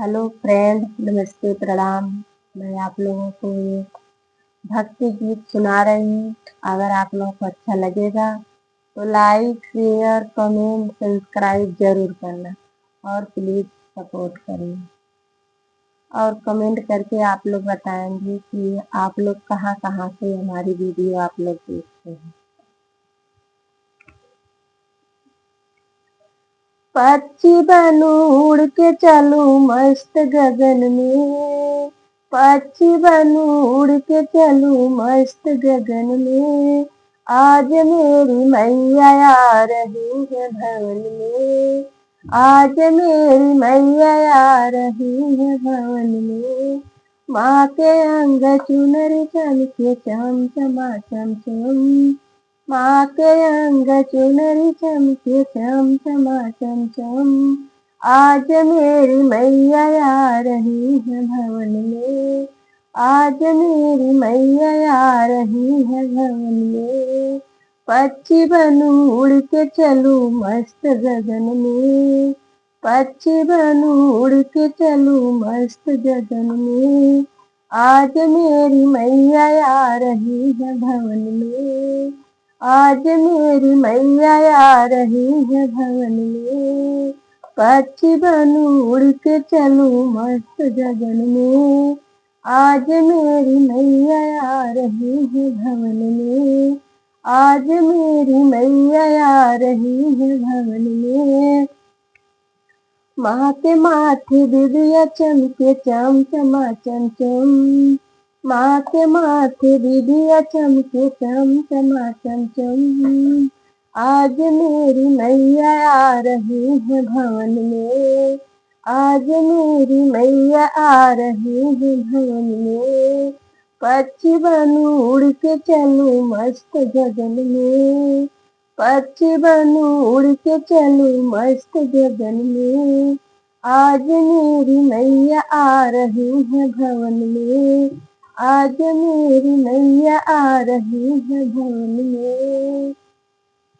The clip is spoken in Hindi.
हेलो फ्रेंड, नमस्ते, प्रणाम। मैं आप लोगों को एक भक्ति गीत सुना रही हूँ। अगर आप लोगों को अच्छा लगेगा तो लाइक, शेयर, कमेंट, सब्सक्राइब जरूर करना और प्लीज सपोर्ट करिए। और कमेंट करके आप लोग बताएंगे कि आप लोग कहाँ कहाँ से हमारी वीडियो आप लोग देखते हैं। पक्षी बनूं उड़ के चलूं मस्त गगन में, पक्षी बनूं उड़ के चलूं मस्त गगन में। आज मेरी मैया आ रही है भवन में, आज मेरी मैया आ रही है भवन में। माँ के अंग चुनर चमके चम चमा चम चम, माँ के अंग चुनरी चमके चम चमा चम चम। आज मेरी मैया आ रही है भवन में, आज मेरी मैया आ रही है भवन में। पक्षी बनूं उड़ के चलूं मस्त गगन में, पक्षी बनूं उड़ के चलूं मस्त गगन में। आज मेरी मैया आ रही है भवन में, आज मेरी मैया आ रही है भवन में। पक्षी बनूं उड़ के चलूं मस्त गगन में, आज मेरी मैया आ रही है भवन में, आज मेरी मैया आ रही है भवन में। माँ के माथे बिंदिया चमके चम चमा चम चम, माँ के माथे बिंदिया चमके चम चमा चम चम। आज मेरी मैया आ रही है भवन में, आज मेरी मैया आ रही है भवन में। पक्षी बनूं उड़ के चलूं मस्त गगन में, पक्षी बनूं उड़ के चलूं मस्त गगन में। आज मेरी मैया आ रही है भवन में, आज मेरी मैया आ रही है भवन में।